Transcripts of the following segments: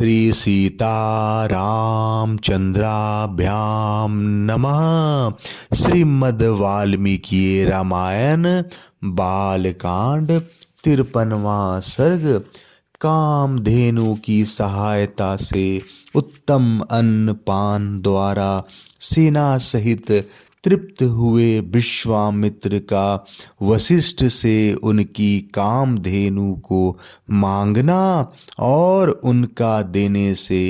श्री सीतारामचंद्राभ्यां नमः। श्रीमद् वाल्मीकि रामायण बालकांड 53वां सर्ग। कामधेनु की सहायता से उत्तम अन्न पान द्वारा सेना सहित तृप्त हुए विश्वामित्र का वशिष्ठ से उनकी कामधेनु को मांगना और उनका देने से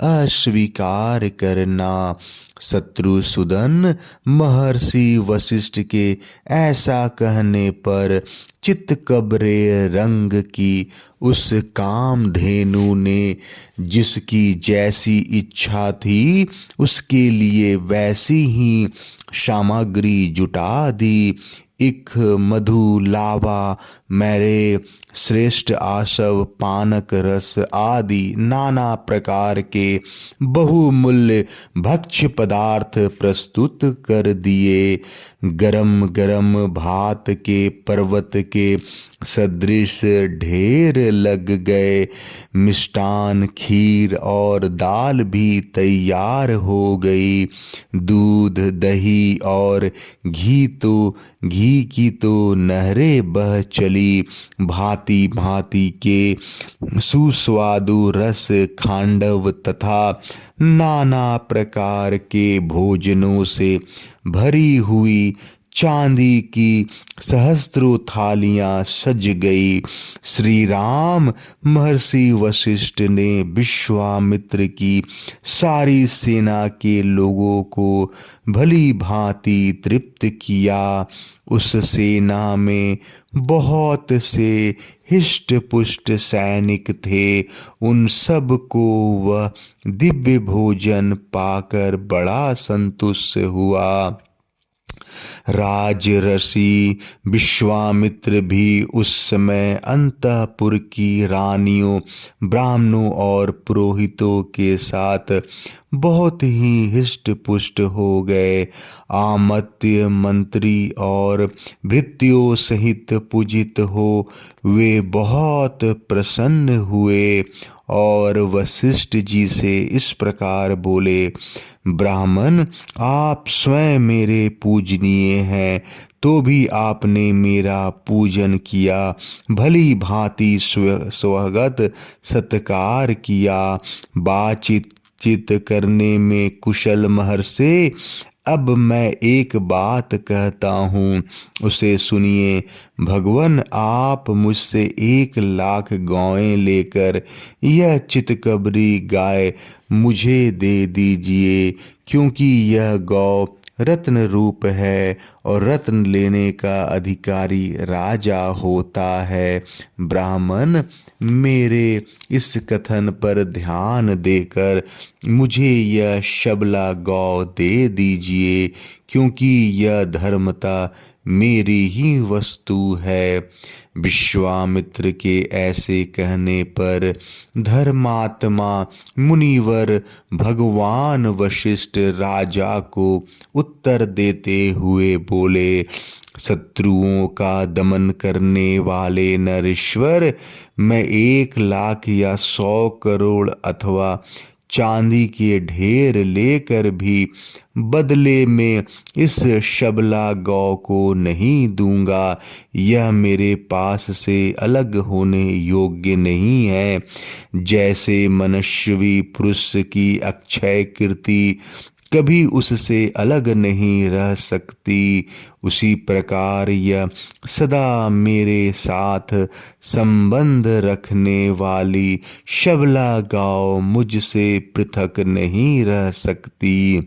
अस्वीकार करना। शत्रुसूदन महर्षि वशिष्ठ के ऐसा कहने पर चित्तकबरे रंग की उस कामधेनु ने जिसकी जैसी इच्छा थी उसके लिए वैसी ही सामग्री जुटा दी। इख मधु लावा मैरे श्रेष्ठ आशव पानक रस आदि नाना प्रकार के बहुमूल्य भक्ष्य पदार्थ प्रस्तुत कर दिए। गरम गरम भात के पर्वत के सदृश ढेर लग गए। मिष्टान खीर और दाल भी तैयार हो गई। दूध दही और घी की तो नहरें बह चली। भांति भांति के सुस्वादु रस खांडव तथा नाना प्रकार के भोजनों से भरी हुई चांदी की सहस्त्रों थालियां सज गई। श्री राम महर्षि वशिष्ठ ने विश्वामित्र की सारी सेना के लोगों को भली भांति तृप्त किया। उस सेना में बहुत से हिष्ट पुष्ट सैनिक थे। उन सब को वह दिव्य भोजन पाकर बड़ा संतुष्ट हुआ। राजर्षि विश्वामित्र भी उस समय अंतःपुर की रानियों ब्राह्मणों और पुरोहितों के साथ बहुत ही हिष्ट पुष्ट हो गए। आमत्य मंत्री और भृत्यों सहित पूजित हो वे बहुत प्रसन्न हुए और वशिष्ठ जी से इस प्रकार बोले, ब्राह्मण आप स्वयं मेरे पूजनीय हैं, तो भी आपने मेरा पूजन किया, भली भांति स्वागत सत्कार किया, बातचीत करने में कुशल महर्षि। अब मैं एक बात कहता हूँ, उसे सुनिए। भगवान आप मुझसे 1,00,000 गायें लेकर यह चितकबरी गाय मुझे दे दीजिए, क्योंकि यह गौ रत्न रूप है और रत्न लेने का अधिकारी राजा होता है। ब्राह्मण मेरे इस कथन पर ध्यान देकर मुझे यह शबला गौ दे दीजिए, क्योंकि यह धर्मता मेरी ही वस्तु है। विश्वामित्र के ऐसे कहने पर धर्मात्मा मुनिवर भगवान वशिष्ठ राजा को उत्तर देते हुए बोले, शत्रुओं का दमन करने वाले नरेश्वर, मैं 1,00,000 या 100 करोड़ अथवा चांदी के ढेर लेकर भी बदले में इस शबला गौ को नहीं दूंगा। यह मेरे पास से अलग होने योग्य नहीं है। जैसे मनस्वी पुरुष की अक्षय कीर्ति कभी उससे अलग नहीं रह सकती, उसी प्रकार यह सदा मेरे साथ संबंध रखने वाली शबला गौ मुझसे पृथक नहीं रह सकती।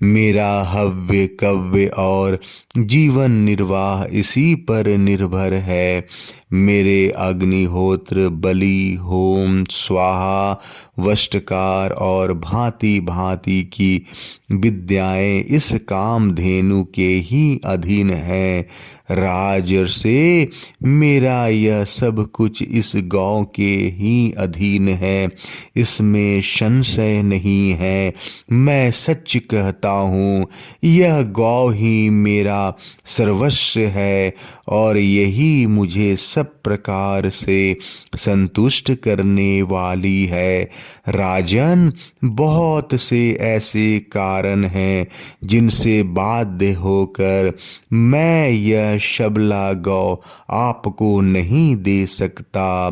मेरा हव्य कव्य और जीवन निर्वाह इसी पर निर्भर है। मेरे अग्निहोत्र बलि होम स्वाहा वष्टकार और भांति भांति की विद्याएं इस कामधेनु के ही अधीन हैं। राजर्षि मेरा यह सब कुछ इस गौ के ही अधीन है, इसमें संशय नहीं है। मैं सच कहता हूँ, यह गौ ही मेरा सर्वस्व है और यही मुझे सब प्रकार से संतुष्ट करने वाली है। राजन, बहुत से ऐसे कारण हैं जिनसे बाध्य होकर मैं यह शबला गौ आपको नहीं दे सकता।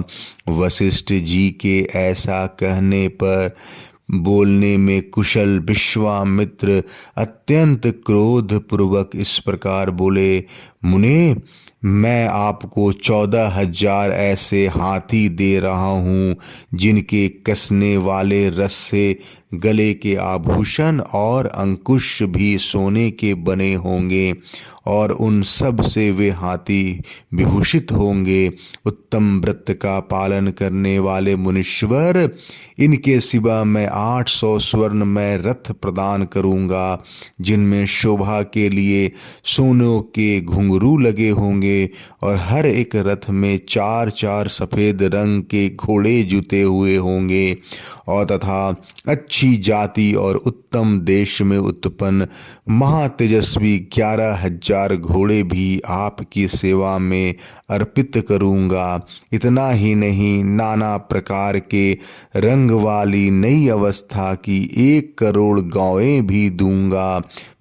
वशिष्ठ जी के ऐसा कहने पर बोलने में कुशल विश्वामित्र अत्यंत क्रोध पूर्वक इस प्रकार बोले, मुने, मैं आपको 14,000 ऐसे हाथी दे रहा हूँ जिनके कसने वाले रस से गले के आभूषण और अंकुश भी सोने के बने होंगे और उन सब से वे हाथी विभूषित होंगे। उत्तम व्रत का पालन करने वाले मुनीश्वर, इनके सिवा मैं 800 स्वर्णमय रथ प्रदान करूंगा जिनमें शोभा के लिए सोनों के घुंघरू लगे होंगे और हर एक रथ में 4-4 सफेद रंग के घोड़े जुते हुए होंगे और तथा अच्छी जाति और उत्तम देश में उत्पन्न महातेजस्वी 11,000 घोड़े भी आपकी सेवा में अर्पित करूंगा। इतना ही नहीं, नाना प्रकार के रंग वाली नई अवस्था की 1 करोड़ गौएं भी दूंगा,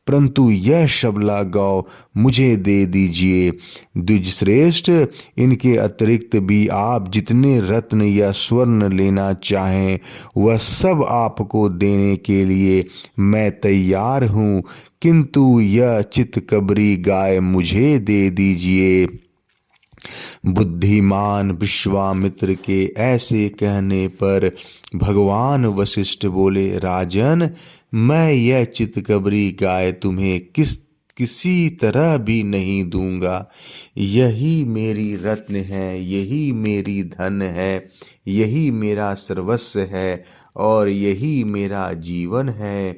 परंतु यह शबला गौ मुझे दे दीजिए। द्विजश्रेष्ठ, इनके अतिरिक्त भी आप जितने रत्न या स्वर्ण लेना चाहें वह सब आपको देने के लिए मैं तैयार हूँ, किंतु यह चितकबरी गाय मुझे दे दीजिए। बुद्धिमान विश्वामित्र के ऐसे कहने पर भगवान वशिष्ठ बोले, राजन, मैं यह चितकबरी गाय तुम्हें किसी तरह भी नहीं दूंगा। यही मेरी रत्न है, यही मेरी धन है, यही मेरा सर्वस्व है और यही मेरा जीवन है।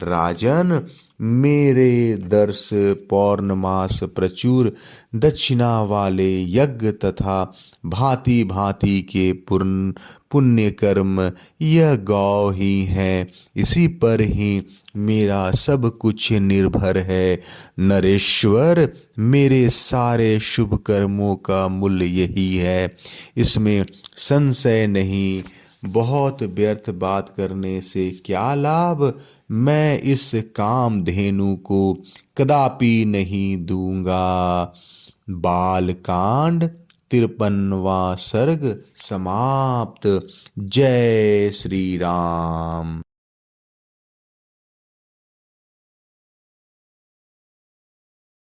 राजन, मेरे दर्श पौर्णमास प्रचुर दक्षिणा वाले यज्ञ तथा भांति भांति के पुण्य कर्म यह गौ ही है, इसी पर ही मेरा सब कुछ निर्भर है। नरेश्वर, मेरे सारे शुभ कर्मों का मूल्य यही है, इसमें संशय नहीं। बहुत व्यर्थ बात करने से क्या लाभ, मैं इस कामधेनु को कदापि नहीं दूंगा। बालकांड 53वां सर्ग समाप्त। जय श्री राम।